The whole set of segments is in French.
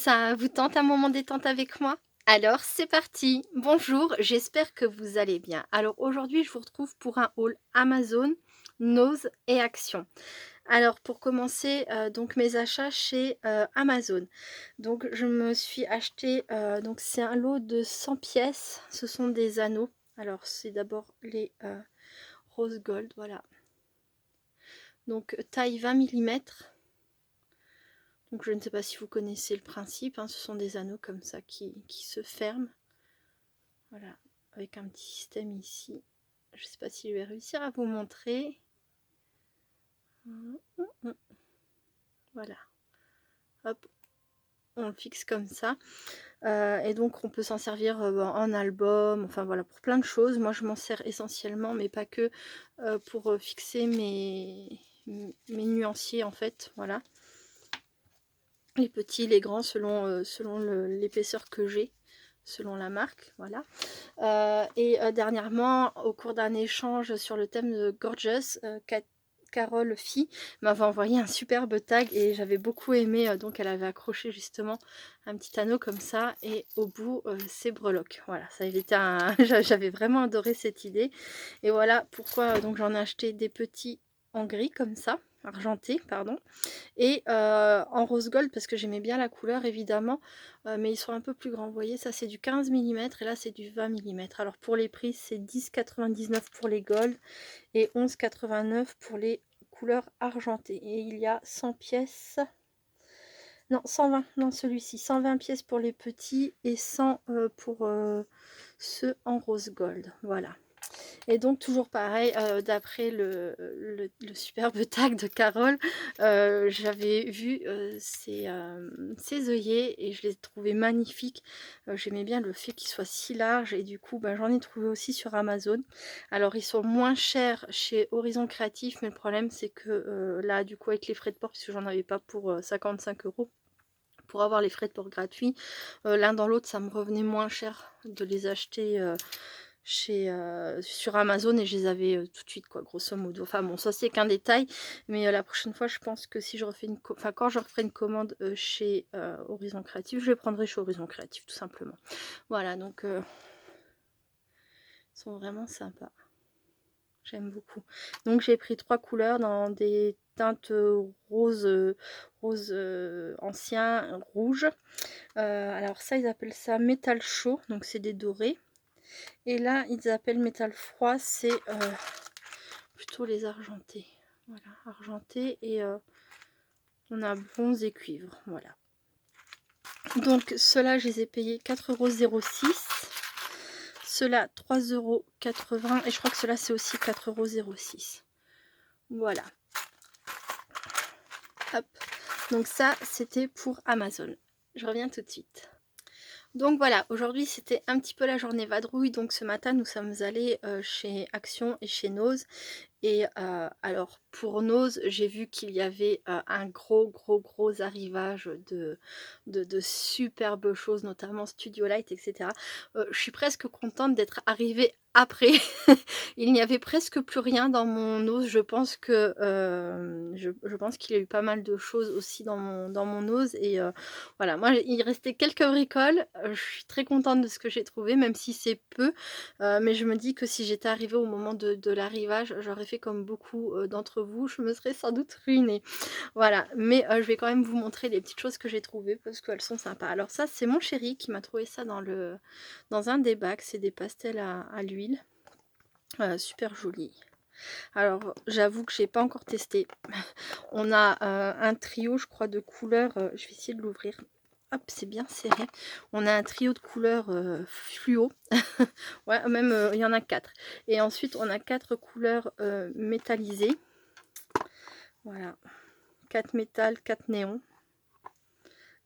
Ça vous tente un moment détente avec moi? Alors c'est parti! Bonjour, j'espère que vous allez bien. Alors aujourd'hui, je vous retrouve pour un haul Amazon, Nose et Action. Alors pour commencer, donc mes achats chez, Amazon. Donc je me suis acheté, donc c'est un lot de 100 pièces, ce sont des anneaux. Alors c'est d'abord les, rose gold, voilà. Donc taille 20 millimètres. Donc je ne sais pas si vous connaissez le principe, hein, ce sont des anneaux comme ça qui se ferment. Voilà, avec un petit système ici. Je ne sais pas si je vais réussir à vous montrer. Voilà, hop, on le fixe comme ça. Et donc on peut s'en servir en album, enfin voilà, pour plein de choses. Moi je m'en sers essentiellement, mais pas que, pour fixer mes nuanciers en fait, voilà. Les petits, les grands, selon l'épaisseur que j'ai, selon la marque, voilà. Dernièrement, au cours d'un échange sur le thème de Gorgeous, Carole Phi m'avait envoyé un superbe tag et j'avais beaucoup aimé, donc elle avait accroché justement un petit anneau comme ça et au bout, c'est breloques. Voilà, ça avait été un j'avais vraiment adoré cette idée et voilà pourquoi, donc j'en ai acheté des petits en gris comme ça, argenté pardon, et en rose gold parce que j'aimais bien la couleur évidemment, mais ils sont un peu plus grands. Vous voyez, ça c'est du 15 millimètres et là c'est du 20 millimètres. Alors pour les prix, c'est 10,99 pour les gold et 11,89 pour les couleurs argentées. Et il y a 100 pièces, non 120, non celui-ci, 120 pièces pour les petits et 100 pour ceux en rose gold. Voilà. Et donc toujours pareil, d'après le superbe tag de Carole, j'avais vu ces œillets et je les trouvais magnifiques. J'aimais bien le fait qu'ils soient si larges et du coup ben, j'en ai trouvé aussi sur Amazon. Alors ils sont moins chers chez Horizon Créatif, mais le problème c'est que là du coup avec les frais de port, puisque j'en avais pas pour 55 €, pour avoir les frais de port gratuits, l'un dans l'autre ça me revenait moins cher de les acheter sur Amazon et je les avais tout de suite quoi, grosso modo. Enfin bon, ça c'est qu'un détail, mais la prochaine fois je pense que si je refais quand je referai une commande chez Horizon Créatif, je les prendrai chez Horizon Créatif tout simplement. Voilà, donc ils sont vraiment sympas, j'aime beaucoup. Donc j'ai pris 3 couleurs dans des teintes rose, rose ancien, rouge. Alors ça ils appellent ça métal chaud, donc c'est des dorés. Et là, ils appellent métal froid, c'est plutôt les argentés. Voilà, argentés et on a bronze et cuivre. Voilà. Donc, ceux-là, je les ai payés 4,06 €. Ceux-là, 3,80 € et je crois que ceux-là, c'est aussi 4,06 €. Voilà. Hop. Donc ça, c'était pour Amazon. Je reviens tout de suite. Donc voilà, aujourd'hui c'était un petit peu la journée vadrouille. Donc ce matin, nous sommes allés chez Action et chez Nose. Et alors pour Nose, j'ai vu qu'il y avait un gros arrivage de superbes choses, notamment Studio Light, etc. Je suis presque contente d'être arrivée après. Il n'y avait presque plus rien dans mon Nose. Je pense que je pense qu'il y a eu pas mal de choses aussi dans mon Nose. Et voilà, moi il restait quelques bricoles. Je suis très contente de ce que j'ai trouvé, même si c'est peu. Mais je me dis que si j'étais arrivée au moment de l'arrivage, j'aurais fait comme beaucoup d'entre vous, je me serais sans doute ruinée. Voilà, mais je vais quand même vous montrer les petites choses que j'ai trouvées parce qu'elles sont sympas. Alors ça, c'est mon chéri qui m'a trouvé ça dans un des bacs. C'est des pastels à l'huile. Super joli. Alors j'avoue que j'ai pas encore testé. On a un trio, je crois, de couleurs. Je vais essayer de l'ouvrir. Hop, c'est bien serré. On a un trio de couleurs fluo. Ouais, même il y en a 4. Et ensuite, on a 4 couleurs métallisées. Voilà. 4 métal, 4 néons.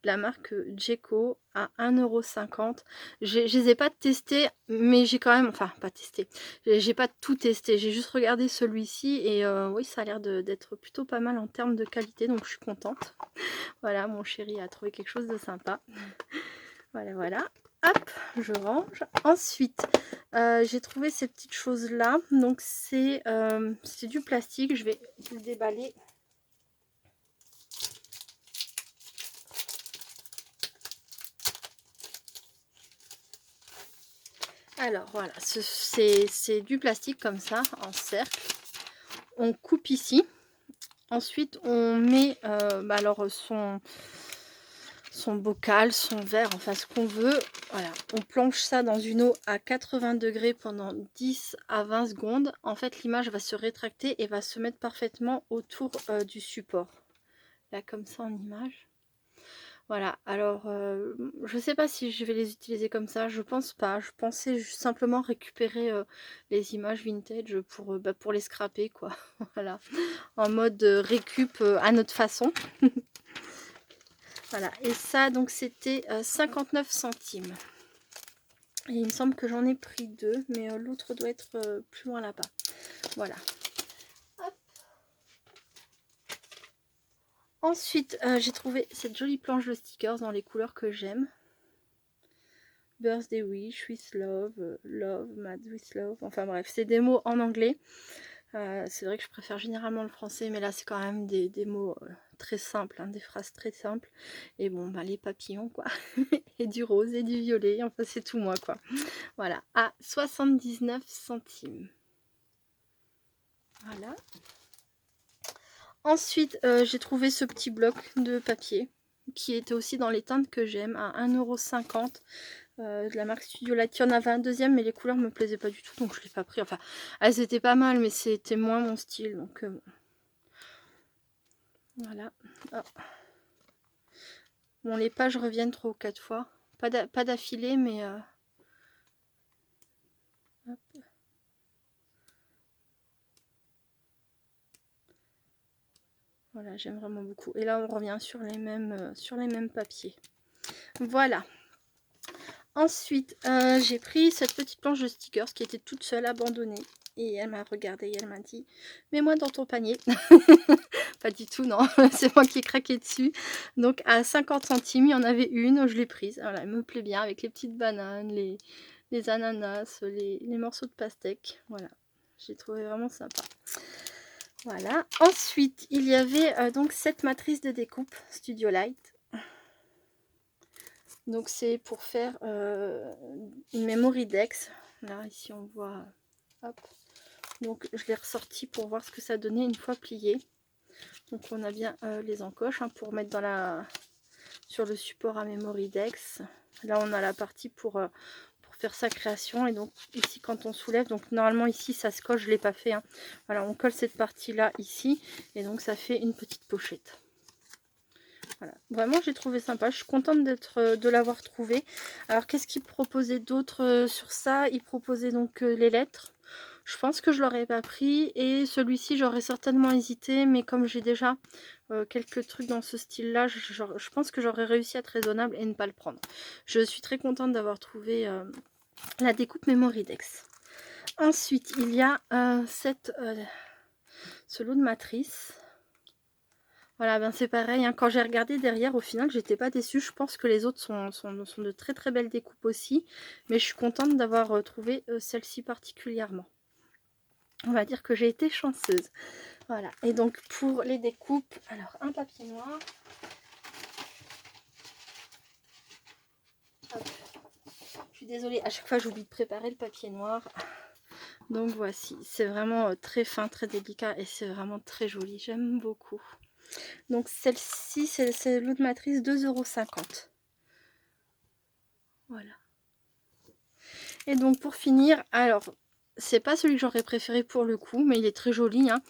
La marque Jeco à 1,50 €. Je les ai pas testés, mais j'ai quand même, enfin pas testé, j'ai pas tout testé, j'ai juste regardé celui-ci et oui, ça a l'air d'être plutôt pas mal en termes de qualité, donc je suis contente. Voilà, mon chéri a trouvé quelque chose de sympa. Voilà, voilà. Hop, je range. Ensuite, j'ai trouvé ces petites choses-là. Donc, c'est du plastique. Je vais le déballer. Alors voilà, c'est du plastique comme ça, en cercle. On coupe ici. Ensuite, on met alors son bocal, son verre, enfin ce qu'on veut. Voilà, on plonge ça dans une eau à 80 degrés pendant 10 à 20 secondes. En fait, l'image va se rétracter et va se mettre parfaitement autour du support. Là, comme ça en image. Voilà, alors je sais pas si je vais les utiliser comme ça, je pense pas. Je pensais simplement récupérer les images vintage pour les scraper, quoi. Voilà, en mode récup à notre façon. Voilà, et ça, donc c'était 59 centimes. Et il me semble que j'en ai pris deux, mais l'autre doit être plus loin là-bas. Voilà. Hop. Ensuite, j'ai trouvé cette jolie planche de stickers dans les couleurs que j'aime. Birthday Wish, With Love, Love, Mad with Love. Enfin bref, c'est des mots en anglais. C'est vrai que je préfère généralement le français, mais là c'est quand même des mots très simples, hein, des phrases très simples. Et bon, bah, les papillons, quoi. Et du rose et du violet, enfin c'est tout moi, quoi. Voilà, à 79 centimes. Voilà. Ensuite, j'ai trouvé ce petit bloc de papier qui était aussi dans les teintes que j'aime à 1,50 € de la marque Studio Light. Il y en avait un deuxième, mais les couleurs me plaisaient pas du tout, donc je l'ai pas pris. Enfin, elles étaient pas mal, mais c'était moins mon style, donc bon. Voilà. Oh. Bon, les pages reviennent 3 ou 4 fois. Pas d'affilée, mais... Hop. Voilà, j'aime vraiment beaucoup. Et là, on revient sur les mêmes papiers. Voilà. Ensuite, j'ai pris cette petite planche de stickers qui était toute seule, abandonnée. Et elle m'a regardée et elle m'a dit « Mets-moi dans ton panier ». Pas du tout, non. C'est moi qui ai craqué dessus. Donc, à 50 centimes, il y en avait une. Je l'ai prise. Voilà, elle me plaît bien avec les petites bananes, les ananas, les morceaux de pastèque. Voilà, j'ai trouvé vraiment sympa. Voilà. Ensuite, il y avait donc cette matrice de découpe Studio Light. Donc c'est pour faire une memory dex. Là, ici on voit. Hop. Donc je l'ai ressorti pour voir ce que ça donnait une fois plié. Donc on a bien les encoches hein, pour mettre sur le support à memory dex. Là on a la partie pour faire sa création. Et donc ici quand on soulève, donc normalement ici ça se colle, je ne l'ai pas fait. Hein. Voilà, on colle cette partie là ici. Et donc ça fait une petite pochette. Voilà. Vraiment j'ai trouvé sympa, je suis contente de l'avoir trouvé. Alors qu'est-ce qu'il proposait d'autre sur ça? Il proposait donc les lettres. Je pense que je l'aurais pas pris et celui-ci j'aurais certainement hésité, mais comme j'ai déjà quelques trucs dans ce style là, je pense que j'aurais réussi à être raisonnable et ne pas le prendre. Je suis très contente d'avoir trouvé la découpe Memory Dex. Ensuite il y a ce lot de matrices. Voilà, ben c'est pareil, hein. Quand j'ai regardé derrière, au final, j'étais pas déçue. Je pense que les autres sont de très très belles découpes aussi. Mais je suis contente d'avoir trouvé celle-ci particulièrement. On va dire que j'ai été chanceuse. Voilà, et donc pour les découpes, alors un papier noir. Hop. Je suis désolée, à chaque fois j'oublie de préparer le papier noir. Donc voici, c'est vraiment très fin, très délicat et c'est vraiment très joli. J'aime beaucoup. Donc celle-ci, c'est l'eau de matrice 2,50 €. Voilà. Et donc pour finir, alors c'est pas celui que j'aurais préféré pour le coup, mais il est très joli. Hein.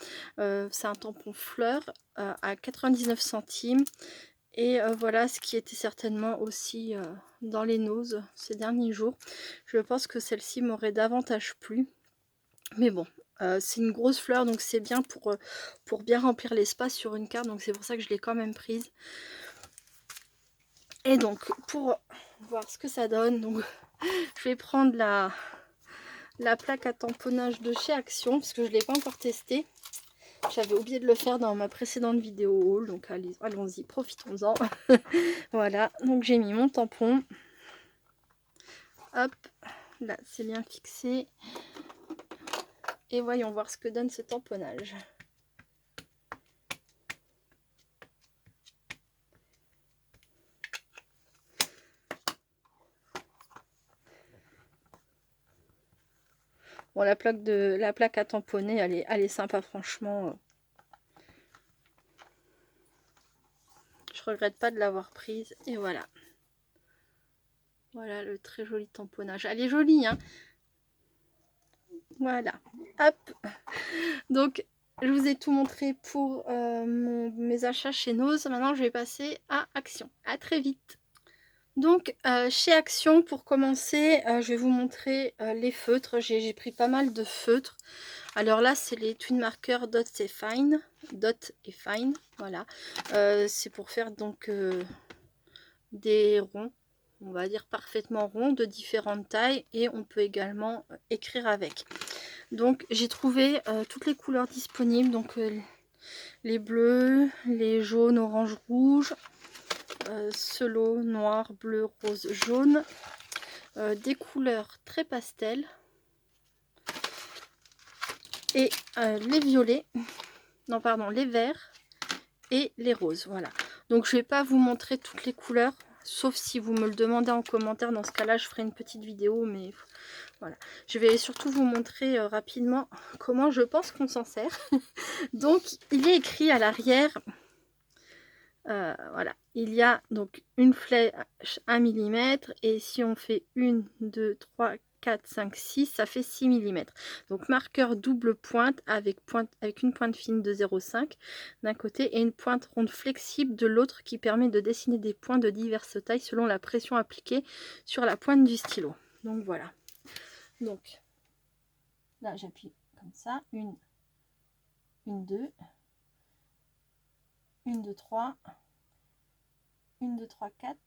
C'est un tampon fleur à 99 centimes. Et voilà ce qui était certainement aussi dans les noses ces derniers jours. Je pense que celle-ci m'aurait davantage plu. Mais bon, c'est une grosse fleur, donc c'est bien pour bien remplir l'espace sur une carte. Donc c'est pour ça que je l'ai quand même prise. Et donc pour voir ce que ça donne, donc, je vais prendre la plaque à tamponnage de chez Action, parce que je ne l'ai pas encore testé. J'avais oublié de le faire dans ma précédente vidéo haul, donc allons-y, profitons-en. Voilà, donc j'ai mis mon tampon. Hop, là c'est bien fixé. Et voyons voir ce que donne ce tamponnage. Bon, la plaque à tamponner, elle est sympa, franchement. Je regrette pas de l'avoir prise. Et voilà. Voilà le très joli tamponnage. Elle est jolie, hein. Voilà. Hop. Donc, je vous ai tout montré pour mes achats chez Nose. Maintenant, je vais passer à Action. À très vite. Donc, chez Action, pour commencer, je vais vous montrer les feutres. J'ai pris pas mal de feutres. Alors là, c'est les Twin Marker Dot et Fine. Dot et Fine, voilà. C'est pour faire donc des ronds, on va dire parfaitement ronds, de différentes tailles. Et on peut également écrire avec. Donc, j'ai trouvé toutes les couleurs disponibles. Donc, les bleus, les jaunes, orange, rouge. Selo, noir, bleu, rose, jaune, des couleurs très pastel et les violets, non pardon, les verts et les roses, voilà. Donc je vais pas vous montrer toutes les couleurs, sauf si vous me le demandez en commentaire. Dans ce cas là je ferai une petite vidéo, mais voilà. Je vais surtout vous montrer rapidement comment je pense qu'on s'en sert. Donc il est écrit à l'arrière. Voilà, il y a donc une flèche 1 mm et si on fait 1, 2, 3, 4, 5, 6, ça fait 6 mm. Donc marqueur double pointe avec une pointe fine de 0,5 d'un côté et une pointe ronde flexible de l'autre qui permet de dessiner des points de diverses tailles selon la pression appliquée sur la pointe du stylo. Donc voilà. Donc là j'appuie comme ça, 1, 2, 1, 2, 3. 1, 2, 3, 4.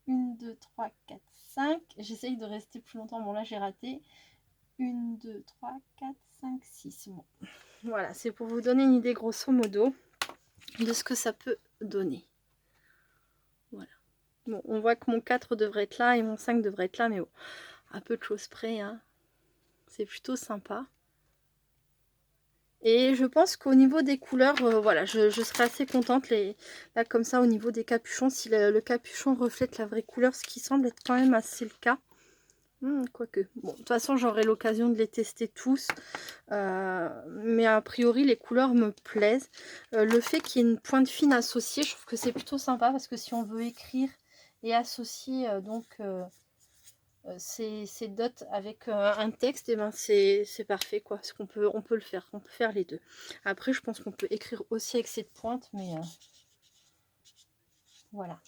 1, 2, 3, 4, 5. J'essaye de rester plus longtemps. Bon, là, j'ai raté. 1, 2, 3, 4, 5, 6. Bon. Voilà, c'est pour vous donner une idée grosso modo de ce que ça peut donner. Voilà. Bon, on voit que mon 4 devrait être là et mon 5 devrait être là, mais bon, à peu de choses près, hein. C'est plutôt sympa. Et je pense qu'au niveau des couleurs, voilà, je serais assez contente là comme ça au niveau des capuchons, si le capuchon reflète la vraie couleur, ce qui semble être quand même assez le cas. Quoique, bon, de toute façon j'aurai l'occasion de les tester tous, mais a priori les couleurs me plaisent. Le fait qu'il y ait une pointe fine associée, je trouve que c'est plutôt sympa parce que si on veut écrire et associer ces dots avec un texte, et ben c'est parfait quoi, parce qu'on peut, on peut le faire, on peut faire les deux. Après je pense qu'on peut écrire aussi avec cette pointe, mais voilà,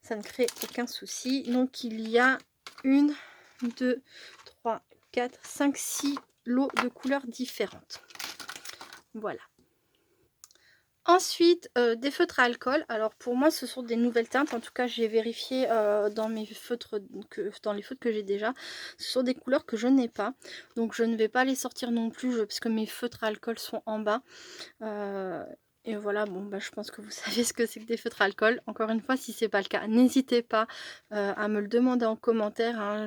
ça ne crée aucun souci. Donc il y a 1, 2, 3, 4, 5, 6 lots de couleurs différentes. Voilà. Ensuite, des feutres à alcool. Alors pour moi, ce sont des nouvelles teintes. En tout cas, j'ai vérifié dans mes feutres, dans les feutres que j'ai déjà. Ce sont des couleurs que je n'ai pas. Donc je ne vais pas les sortir non plus parce que mes feutres à alcool sont en bas. Et voilà, bon, bah, je pense que vous savez ce que c'est que des feutres à alcool. Encore une fois, si ce n'est pas le cas, n'hésitez pas à me le demander en commentaire. Hein.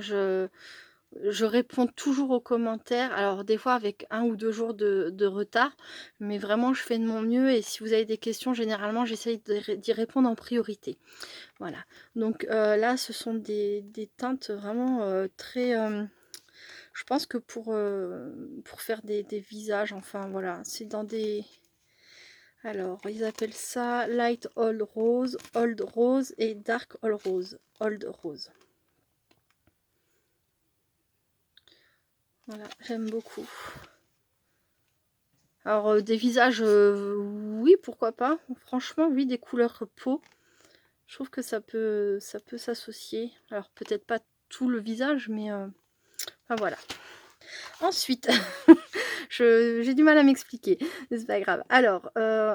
Je réponds toujours aux commentaires, alors des fois avec 1 ou 2 jours de retard, mais vraiment je fais de mon mieux et si vous avez des questions, généralement j'essaye d'y répondre en priorité. Voilà, donc là ce sont des teintes vraiment très... je pense que pour faire des visages, enfin voilà, c'est dans des... Alors, ils appellent ça Light Old Rose et Dark Old Rose. Voilà, j'aime beaucoup. Alors, des visages, oui, pourquoi pas. Franchement, oui, des couleurs peau. Je trouve que ça peut s'associer. Alors, peut-être pas tout le visage, mais enfin, voilà. Ensuite, j'ai du mal à m'expliquer. C'est pas grave. Alors,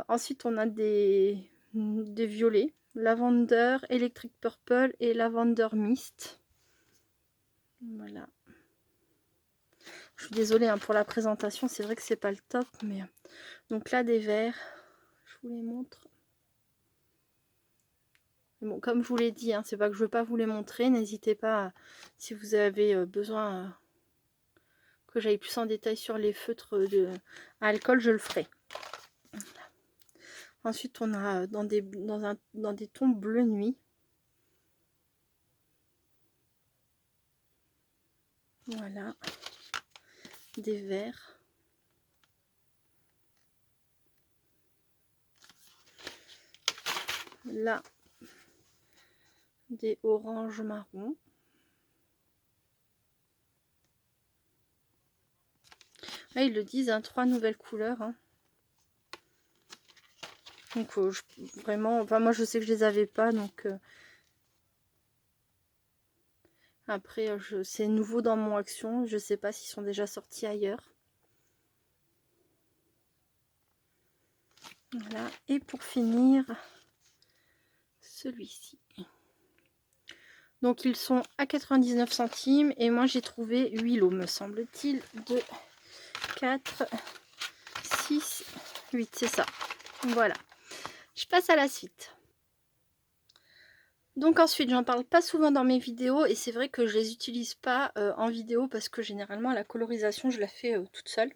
ensuite, on a des violets. Lavender, Electric Purple et Lavender Mist. Voilà. Je suis désolée hein, pour la présentation, c'est vrai que c'est pas le top, mais donc là des verts, je vous les montre. Bon, comme je vous l'ai dit, hein, c'est pas que je veux pas vous les montrer, n'hésitez pas si vous avez besoin que j'aille plus en détail sur les feutres à alcool, je le ferai. Ensuite, on a dans des tons bleu nuit. Voilà, des verts. Là, des oranges marron. Là, ils le disent, hein, 3 nouvelles couleurs. Hein. Donc, vraiment, enfin, moi, je sais que je les avais pas, donc... Après, c'est nouveau dans mon action. Je sais pas s'ils sont déjà sortis ailleurs. Voilà. Et pour finir, celui-ci. Donc, ils sont à 99 centimes. Et moi, j'ai trouvé 8 lots, me semble-t-il. 2, 4, 6, 8. C'est ça. Voilà. Je passe à la suite. Donc ensuite, j'en parle pas souvent dans mes vidéos et c'est vrai que je les utilise pas en vidéo parce que généralement la colorisation je la fais toute seule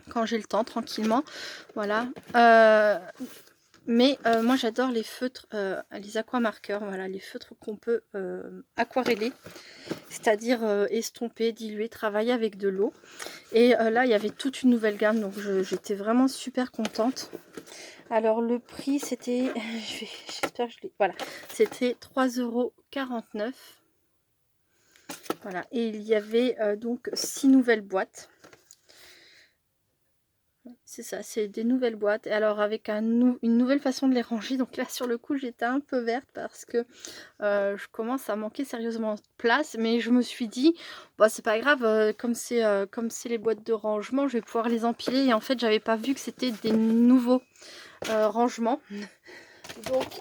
quand j'ai le temps tranquillement. Voilà. Mais moi j'adore les feutres, les aquamarqueurs, voilà, les feutres qu'on peut aquareller, c'est-à-dire estomper, diluer, travailler avec de l'eau. Et là il y avait toute une nouvelle gamme donc j'étais vraiment super contente. Alors le prix c'était, j'espère que je l'ai, voilà, c'était 3,49 €. Voilà, et il y avait donc 6 nouvelles boîtes. C'est ça, c'est des nouvelles boîtes. Et alors avec une nouvelle façon de les ranger. Donc là sur le coup j'étais un peu verte parce que je commence à manquer sérieusement de place. Mais je me suis dit, bon, c'est pas grave, comme c'est les boîtes de rangement, je vais pouvoir les empiler. Et en fait j'avais pas vu que c'était des nouveaux rangements. Donc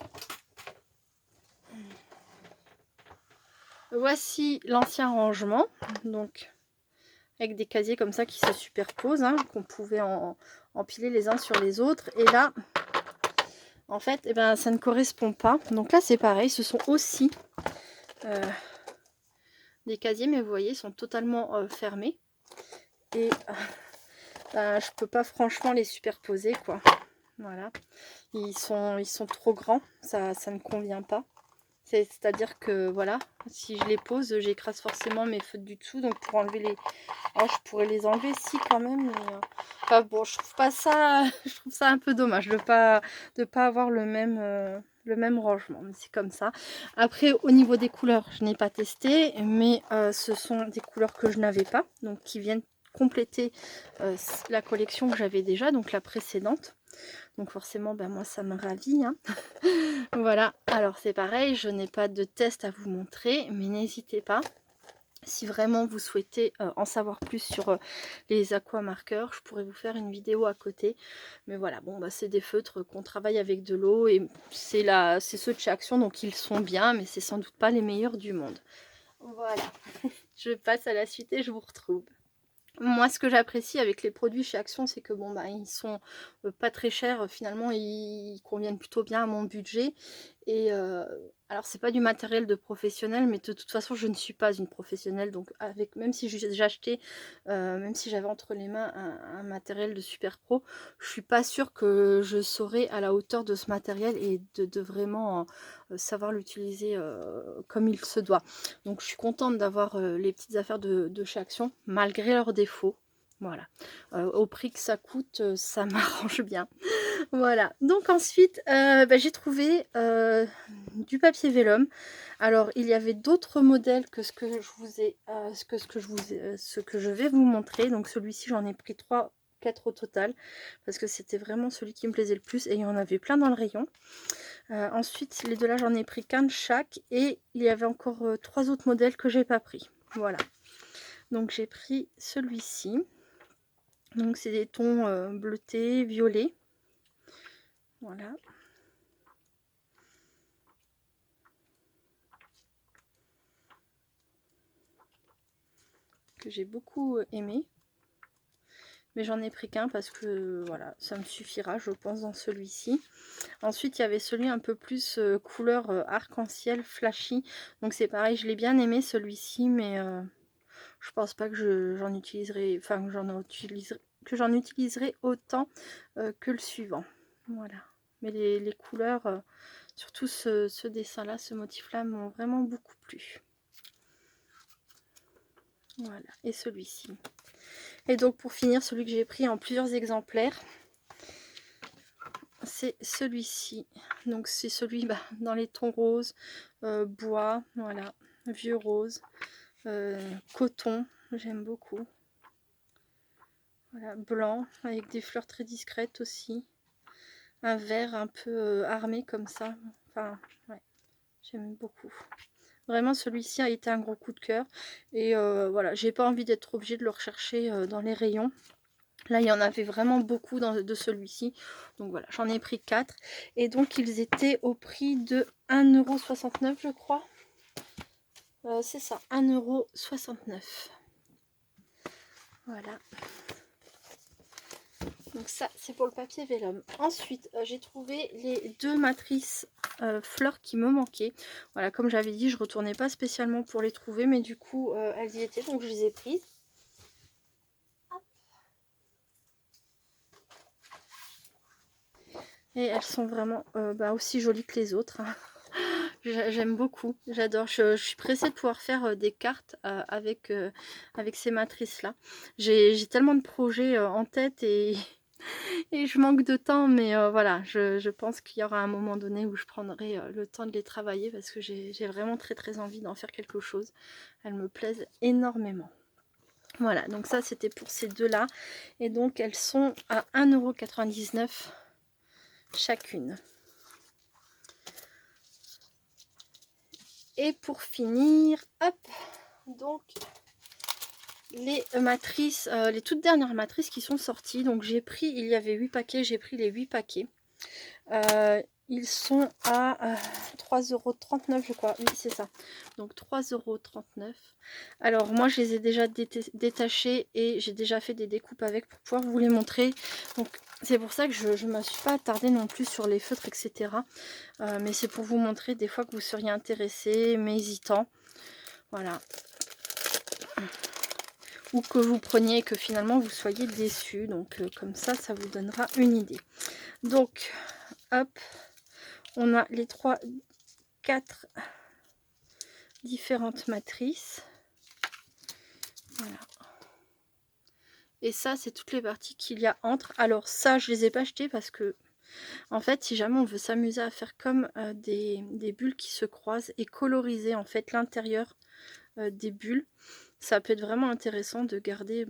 voici l'ancien rangement. Donc avec des casiers comme ça qui se superposent, hein, qu'on pouvait empiler les uns sur les autres. Et là, en fait, eh ben, ça ne correspond pas. Donc là, c'est pareil, ce sont aussi des casiers, mais vous voyez, ils sont totalement fermés. Et ben, je peux pas franchement les superposer, quoi. Voilà, ils sont trop grands, ça ne convient pas. C'est-à-dire que voilà, si je les pose, j'écrase forcément mes feutres du dessous. Donc pour enlever les... Oh, je pourrais les enlever si quand même. Mais, enfin, bon, je trouve pas ça... je trouve ça un peu dommage de pas avoir le même rangement. Mais c'est comme ça. Après, au niveau des couleurs, je n'ai pas testé. Mais ce sont des couleurs que je n'avais pas. Donc qui viennent compléter la collection que j'avais déjà. Donc la précédente. Donc forcément, ben moi, ça me ravit. Hein. Voilà, alors c'est pareil, je n'ai pas de test à vous montrer, mais n'hésitez pas. Si vraiment vous souhaitez en savoir plus sur les aquamarqueurs, je pourrais vous faire une vidéo à côté. Mais voilà, bon, bah, c'est des feutres qu'on travaille avec de l'eau et c'est ceux de chez Action, donc ils sont bien, mais c'est sans doute pas les meilleurs du monde. Voilà, je passe à la suite et je vous retrouve. Moi, ce que j'apprécie avec les produits chez Action, c'est que bon, bah, ils sont pas très chers. Finalement, ils conviennent plutôt bien à mon budget. Et alors, c'est pas du matériel de professionnel, mais de toute façon, je ne suis pas une professionnelle. Donc, même si j'achetais, même si j'avais entre les mains un matériel de super pro, je suis pas sûre que je serais à la hauteur de ce matériel et de vraiment savoir l'utiliser comme il se doit. Donc je suis contente d'avoir les petites affaires de chez Action, malgré leurs défauts. Voilà. Au prix que ça coûte, ça m'arrange bien. Voilà. Donc ensuite, j'ai trouvé du papier vélum. Alors il y avait d'autres modèles que ce que je vous ai, ce que je vais vous montrer. Donc celui-ci, j'en ai pris 4 au total parce que c'était vraiment celui qui me plaisait le plus et il y en avait plein dans le rayon. Ensuite, les deux là, j'en ai pris qu'un de chaque. Et il y avait encore 3 autres modèles que j'ai pas pris. Voilà. Donc j'ai pris celui-ci. Donc c'est des tons bleutés, violets. Voilà. Que j'ai beaucoup aimé. Mais j'en ai pris qu'un parce que voilà, ça me suffira, je pense, dans celui-ci. Ensuite, il y avait celui un peu plus couleur arc-en-ciel, flashy. Donc c'est pareil, je l'ai bien aimé celui-ci, mais je pense pas que j'en utiliserai, enfin que j'en utiliserai autant que le suivant. Voilà. Mais les couleurs, surtout ce dessin-là, ce motif-là, m'ont vraiment beaucoup plu. Voilà, et celui-ci. Et donc pour finir, celui que j'ai pris en plusieurs exemplaires, c'est celui-ci. Donc c'est celui dans les tons roses, bois, voilà, vieux rose, coton, j'aime beaucoup. Voilà, blanc avec des fleurs très discrètes aussi. Un vert un peu armé comme ça. Enfin, ouais, j'aime beaucoup. Vraiment, celui-ci a été un gros coup de cœur. Et voilà, j'ai pas envie d'être obligée de le rechercher dans les rayons. Là, il y en avait vraiment beaucoup de celui-ci. Donc voilà, j'en ai pris 4. Et donc, ils étaient au prix de 1,69 €, je crois. C'est ça, 1,69 €. Voilà. Donc ça, c'est pour le papier vélum. Ensuite, j'ai trouvé les 2 matrices fleurs qui me manquaient. Voilà, comme j'avais dit, je retournais pas spécialement pour les trouver, mais du coup, elles y étaient, donc je les ai prises. Hop. Et elles sont vraiment aussi jolies que les autres, hein. J'aime beaucoup, j'adore. Je suis pressée de pouvoir faire des cartes avec ces matrices là. J'ai tellement de projets en tête et je manque de temps, mais voilà, je pense qu'il y aura un moment donné où je prendrai le temps de les travailler parce que j'ai vraiment très envie d'en faire quelque chose. Elles me plaisent énormément. Voilà, donc ça c'était pour ces deux là, et donc elles sont à 1,99 € chacune. Et pour finir, hop, donc les matrices, les toutes dernières matrices qui sont sorties. Donc j'ai pris, il y avait 8 paquets, j'ai pris les 8 paquets. Ils sont à 3,39 € je crois, oui c'est ça, donc 3,39 €. Alors moi je les ai déjà détachés et j'ai déjà fait des découpes avec pour pouvoir vous les montrer. Donc c'est pour ça que je ne me suis pas attardée non plus sur les feutres, etc. Mais c'est pour vous montrer des fois que vous seriez intéressé mais hésitant. Voilà. Ou que vous preniez et que finalement vous soyez déçus. Donc comme ça vous donnera une idée. Donc hop, on a les 4 différentes matrices. Voilà. Et ça, c'est toutes les parties qu'il y a entre. Alors ça, je les ai pas achetées parce que, en fait, si jamais on veut s'amuser à faire comme des bulles qui se croisent et coloriser en fait l'intérieur des bulles, ça peut être vraiment intéressant de garder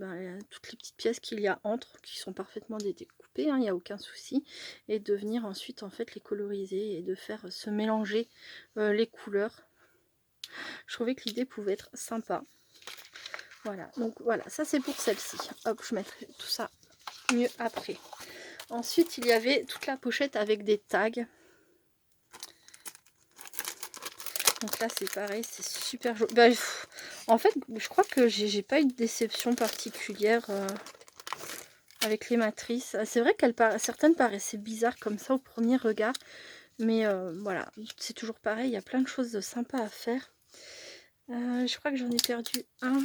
toutes les petites pièces qu'il y a entre, qui sont parfaitement découpées, hein, il n'y a aucun souci, et de venir ensuite en fait les coloriser et de faire se mélanger les couleurs. Je trouvais que l'idée pouvait être sympa. Voilà, donc voilà, ça c'est pour celle-ci. Hop, je mettrai tout ça mieux après. Ensuite, il y avait toute la pochette avec des tags. Donc là, c'est pareil, c'est super joli. En fait, je crois que j'ai pas eu de déception particulière avec les matrices. C'est vrai qu'elles certaines paraissaient bizarres comme ça au premier regard. Mais voilà, c'est toujours pareil, il y a plein de choses sympas à faire. Je crois que j'en ai perdu un.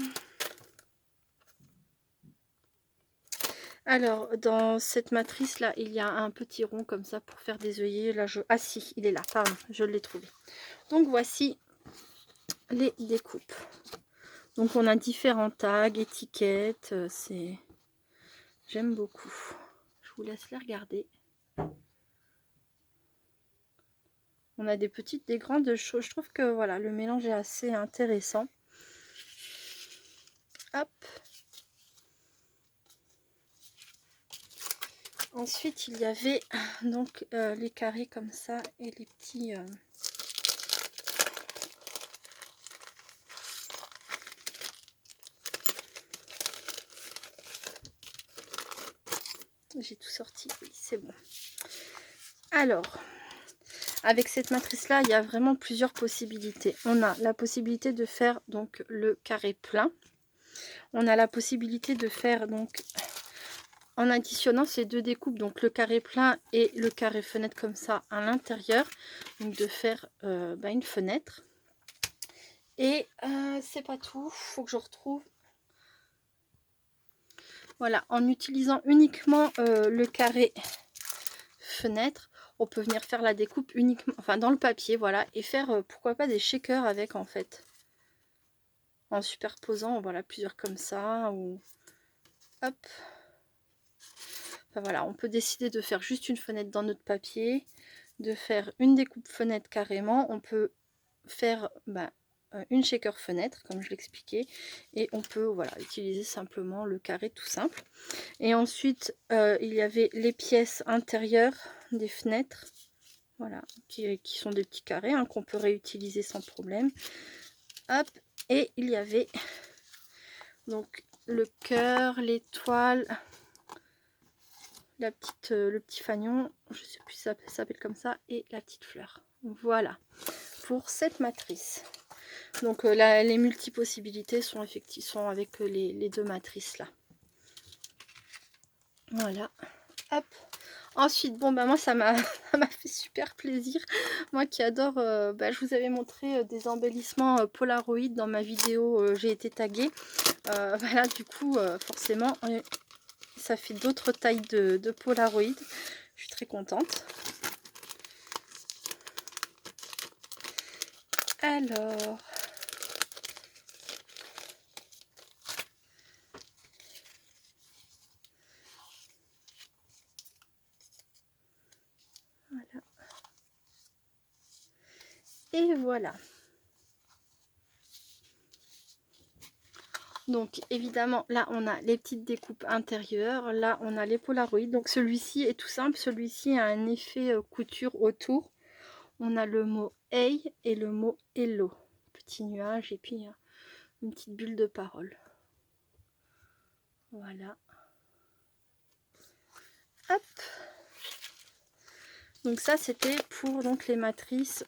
Alors, dans cette matrice-là, il y a un petit rond comme ça pour faire des œillets. Là, ah si, il est là, pardon, je l'ai trouvé. Donc, voici les découpes. Donc, on a différents tags, étiquettes. J'aime beaucoup. Je vous laisse les regarder. On a des petites, des grandes choses. Je trouve que voilà, le mélange est assez intéressant. Hop. Ensuite, il y avait donc les carrés comme ça et les petits... J'ai tout sorti, oui, c'est bon. Alors, avec cette matrice-là, il y a vraiment plusieurs possibilités. On a la possibilité de faire donc le carré plein. On a la possibilité de faire donc... en additionnant ces deux découpes, donc le carré plein et le carré fenêtre comme ça à l'intérieur, donc de faire une fenêtre. Et c'est pas tout, faut que je retrouve. Voilà, en utilisant uniquement le carré fenêtre, on peut venir faire la découpe uniquement, enfin dans le papier, voilà, et faire pourquoi pas des shakers avec en fait. en superposant, voilà, plusieurs comme ça, ou hop. Enfin, voilà, on peut décider de faire juste une fenêtre dans notre papier, de faire une découpe fenêtre carrément. On peut faire une shaker fenêtre comme je l'expliquais, et on peut voilà utiliser simplement le carré tout simple. Et ensuite il y avait les pièces intérieures des fenêtres, voilà, qui sont des petits carrés hein, qu'on peut réutiliser sans problème. Hop, et il y avait donc le cœur, l'étoile, la petite, le petit fanion, je sais plus si ça s'appelle comme ça, et la petite fleur. Voilà pour cette matrice. Donc là, les multi-possibilités sont effectivement avec les deux matrices là. Voilà. Hop. Ensuite, bon bah moi ça m'a fait super plaisir. Moi qui adore, je vous avais montré des embellissements Polaroid dans ma vidéo, j'ai été taguée. Voilà, du coup, forcément, ça fait d'autres tailles de Polaroid. Je suis très contente. Alors... voilà. Et voilà. Donc évidemment là on a les petites découpes intérieures, là on a les Polaroid. Donc celui-ci est tout simple, celui-ci a un effet couture autour. On a le mot hey et le mot hello, petit nuage et puis une petite bulle de parole. Voilà. Hop. Donc ça c'était pour donc les matrices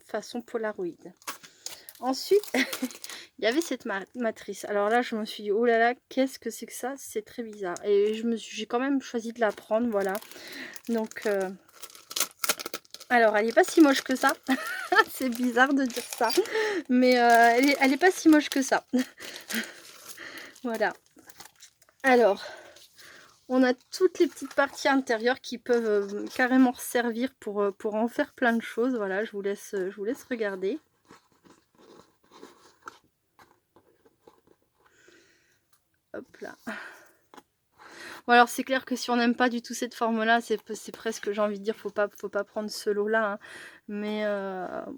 façon Polaroid. Ensuite, il y avait cette matrice. Alors là, je me suis dit, oh là là, qu'est-ce que c'est que ça? C'est très bizarre. Et j'ai quand même choisi de la prendre, voilà. Donc, alors, elle n'est pas si moche que ça. C'est bizarre de dire ça. Mais elle est pas si moche que ça. Voilà. Alors, on a toutes les petites parties intérieures qui peuvent carrément servir pour en faire plein de choses. Voilà, je vous laisse regarder. Hop là. Bon, alors c'est clair que si on n'aime pas du tout cette forme là, c'est presque, j'ai envie de dire, faut pas prendre ce lot là hein. Mais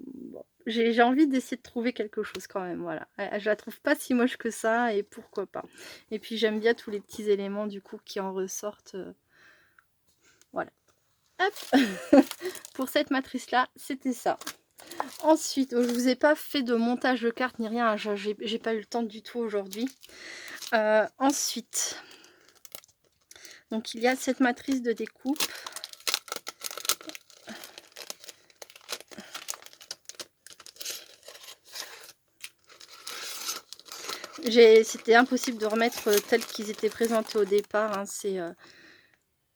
bon, j'ai envie d'essayer de trouver quelque chose quand même, voilà. Je la trouve pas si moche que ça, et pourquoi pas. Et puis j'aime bien tous les petits éléments du coup qui en ressortent, voilà. Hop. Pour cette matrice là, c'était ça. Ensuite, je vous ai pas fait de montage de cartes ni rien, j'ai pas eu le temps du tout aujourd'hui. Ensuite, donc il y a cette matrice de découpe. C'était impossible de remettre tels qu'ils étaient présentés au départ. Hein, c'est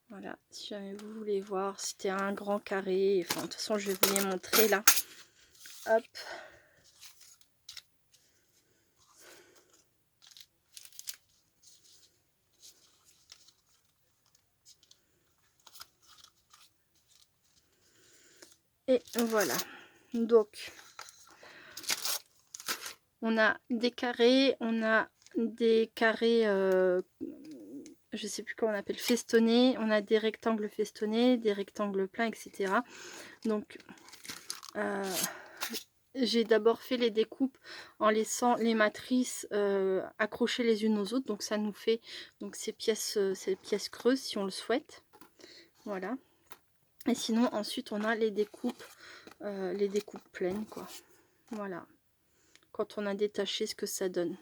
voilà, si jamais vous voulez voir, c'était un grand carré. Enfin, de toute façon, je vais vous les montrer là. Hop. Et voilà. Donc, on a des carrés, je sais plus comment on appelle, festonnés, on a des rectangles festonnés, des rectangles pleins, etc. Donc, j'ai d'abord fait les découpes en laissant les matrices accrochées les unes aux autres. Donc ça nous fait donc ces pièces creuses si on le souhaite. Voilà. Et sinon ensuite on a les découpes pleines quoi. Voilà. Quand on a détaché ce que ça donne.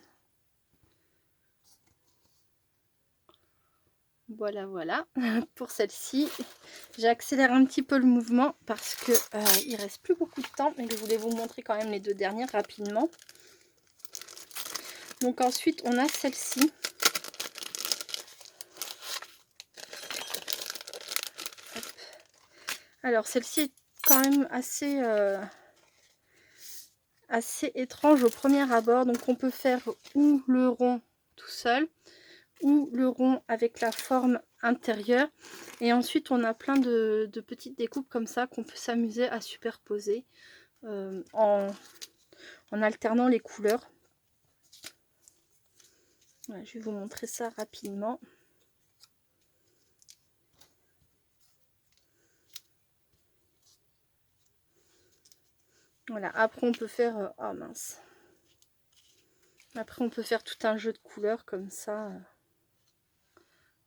Voilà, voilà. Pour celle-ci, j'accélère un petit peu le mouvement parce que il reste plus beaucoup de temps, mais je voulais vous montrer quand même les deux dernières rapidement. Donc ensuite, on a celle-ci. Alors celle-ci est quand même assez étrange au premier abord. Donc on peut faire ou le rond tout seul, ou le rond avec la forme intérieure. Et ensuite on a plein de petites découpes comme ça qu'on peut s'amuser à superposer en alternant les couleurs. Voilà, je vais vous montrer ça rapidement. Voilà, après on peut faire... oh mince. Après on peut faire tout un jeu de couleurs comme ça.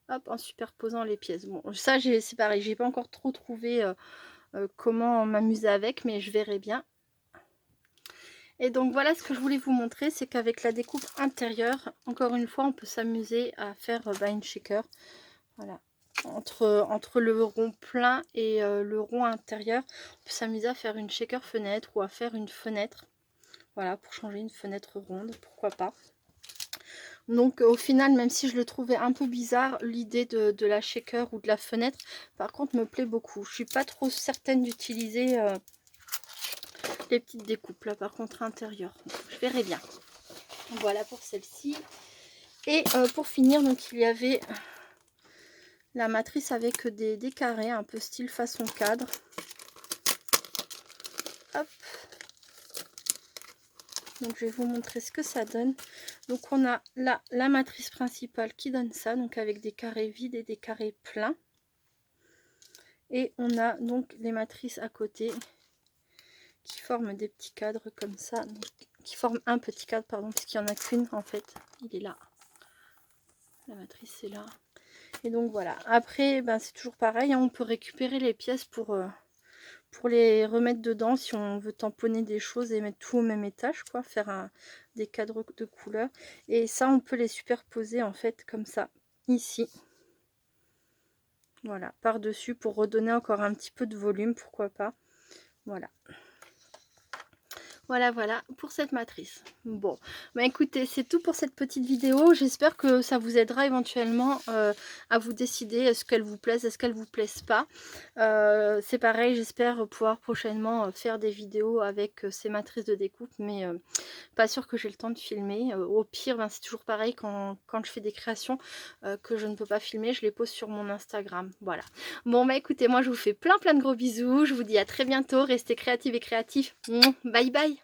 Hop, en superposant les pièces. Bon, ça c'est pareil, j'ai pas encore trop trouvé comment m'amuser avec, mais je verrai bien. Et donc voilà ce que je voulais vous montrer, c'est qu'avec la découpe intérieure, encore une fois, on peut s'amuser à faire une shaker. Voilà. Entre le rond plein et le rond intérieur, on peut s'amuser à faire une shaker fenêtre ou à faire une fenêtre. Voilà, pour changer une fenêtre ronde, pourquoi pas. Donc au final, même si je le trouvais un peu bizarre, l'idée de la shaker ou de la fenêtre, par contre, me plaît beaucoup. Je suis pas trop certaine d'utiliser les petites découpes là, par contre, intérieure. Je verrai bien. Voilà pour celle-ci. Et pour finir, donc il y avait la matrice avec des carrés, un peu style façon cadre. Hop. Donc je vais vous montrer ce que ça donne. Donc on a là la matrice principale qui donne ça, donc avec des carrés vides et des carrés pleins. Et on a donc les matrices à côté qui forment des petits cadres comme ça. Donc, qui forment un petit cadre, pardon, puisqu'il n'y en a qu'une en fait. Il est là. La matrice est là. Et donc voilà. Après, ben, c'est toujours pareil, hein, on peut récupérer les pièces pour les remettre dedans si on veut tamponner des choses et mettre tout au même étage, quoi, faire des cadres de couleurs. Et ça, on peut les superposer en fait comme ça, ici. Voilà, par-dessus pour redonner encore un petit peu de volume, pourquoi pas. Voilà. Voilà pour cette matrice. Bon, bah écoutez, c'est tout pour cette petite vidéo. J'espère que ça vous aidera éventuellement à vous décider est-ce qu'elle vous plaise, est-ce qu'elle vous plaise pas. C'est pareil, j'espère pouvoir prochainement faire des vidéos avec ces matrices de découpe, mais pas sûr que j'ai le temps de filmer. Au pire, ben, c'est toujours pareil quand je fais des créations que je ne peux pas filmer, je les pose sur mon Instagram. Voilà. Bon, bah écoutez, moi je vous fais plein de gros bisous. Je vous dis à très bientôt. Restez créatifs et créatifs. Bye bye.